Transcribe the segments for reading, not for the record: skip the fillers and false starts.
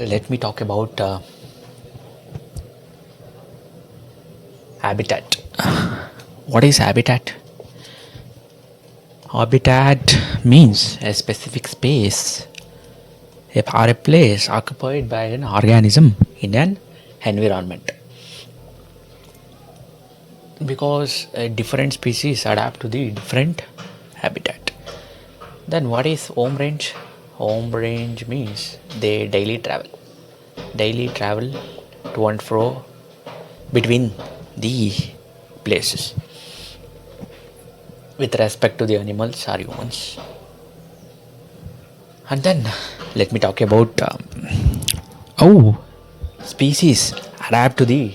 let me talk about habitat. What is habitat? Habitat means a specific space or a place occupied by an organism in an environment. Because different species adapt to the different habitat. Then what is home range? Home range means they daily travel to and fro between the places with respect to the animals or humans. And then let me talk about how species adapt to the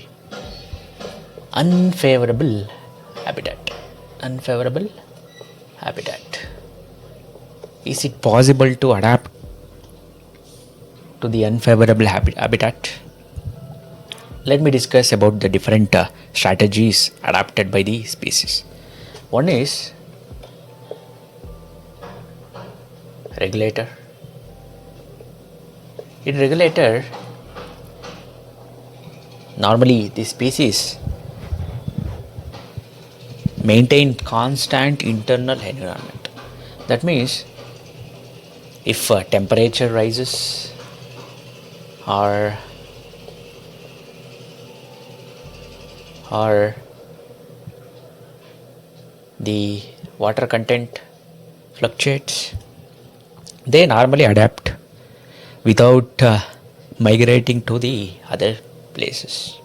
unfavorable habitat. Unfavorable habitat. Is it possible to adapt to the unfavorable habitat? Let me discuss about the different strategies adapted by the species. One is regulator. In regulator, normally the species maintain constant internal environment. That means if temperature rises or the water content fluctuates, they normally adapt without migrating to the other places.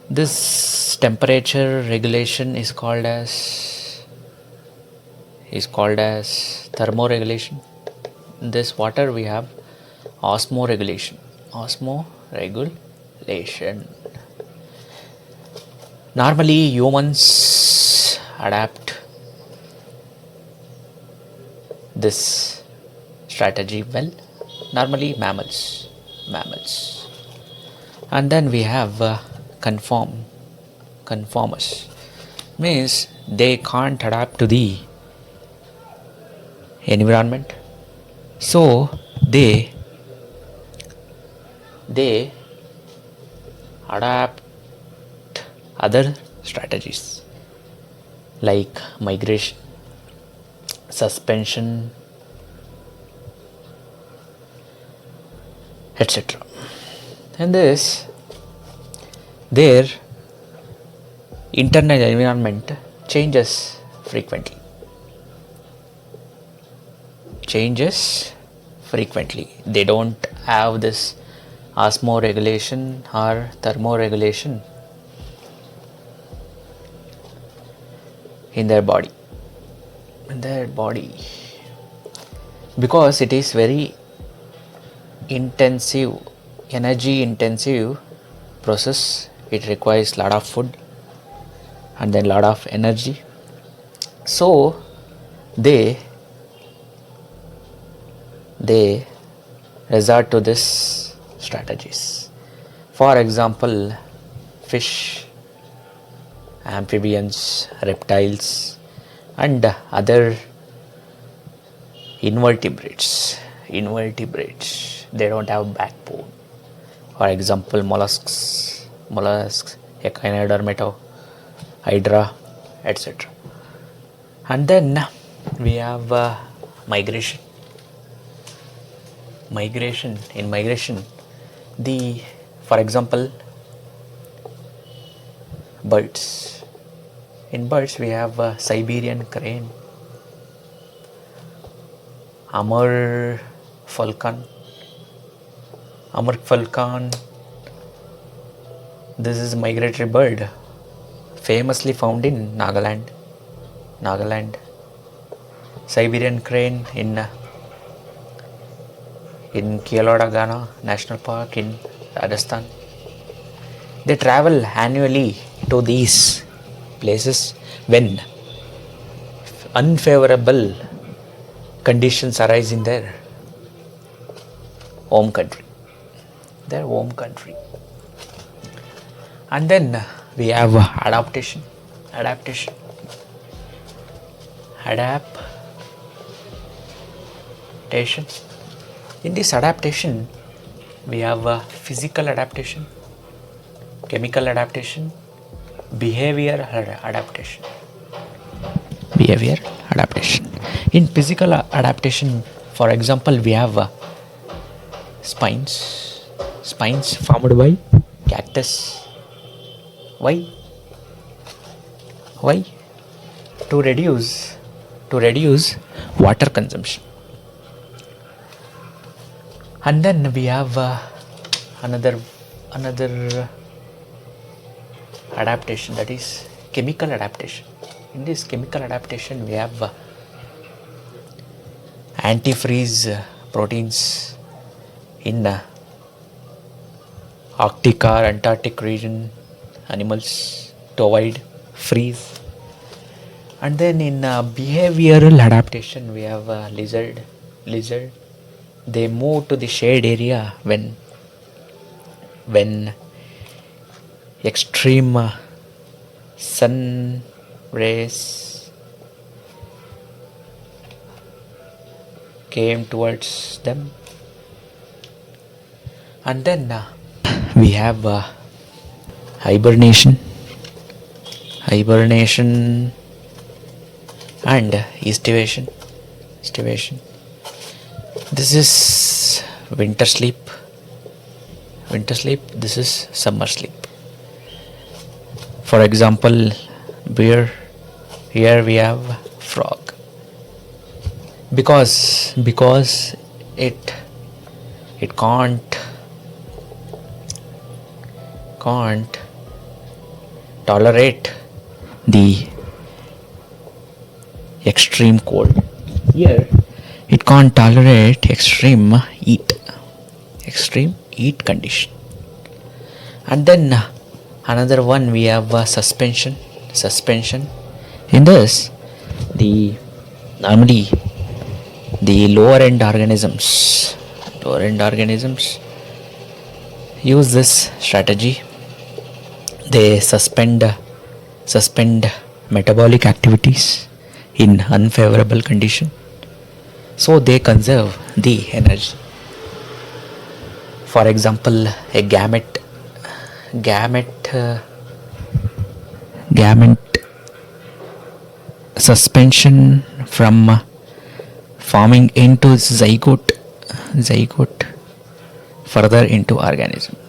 This temperature regulation is called as thermoregulation. In this water we have osmoregulation. Osmoregulation. Normally humans adapt this strategy well. Normally mammals. And then we have conformers. Means they can't adapt to the environment, so they adapt other strategies like migration, suspension, etc. And this their internal environment changes frequently. They don't have this osmoregulation or thermoregulation in their body. Because it is very energy intensive process. It requires lot of food and then lot of energy. So they resort to this strategies. For example, fish, amphibians, reptiles, and other invertebrates. They don't have backbone. For example, mollusks, echinodermata, hydra, etc. And then we have migration. In migration, for example, birds. In birds, we have Siberian crane, Amur falcon. This is a migratory bird, famously found in Nagaland. Siberian crane in Kealodagana National Park in Rajasthan. They travel annually to these places when unfavorable conditions arise in their home country. And then we have adaptation. In this adaptation, We have physical adaptation, chemical adaptation, behavior adaptation. Behavior adaptation. In physical adaptation, for example, we have spines formed by cactus. Why? Why? To reduce water consumption. And then we have another adaptation, that is chemical adaptation. In this chemical adaptation, we have antifreeze proteins in Arctic or Antarctic region animals to avoid freeze. And then in behavioral adaptation, we have lizard. They move to the shade area when extreme sun rays came towards them. And then we have hibernation and estivation. This is winter sleep. This is summer sleep. For example, bear. Here we have frog. Because it can't tolerate the extreme cold. Here it can't tolerate extreme heat condition. And then another one, we have suspension. In this, normally the lower end organisms use this strategy. They suspend metabolic activities in unfavorable condition, so they conserve the energy. For example, a gamete suspension from forming into zygote further into organisms.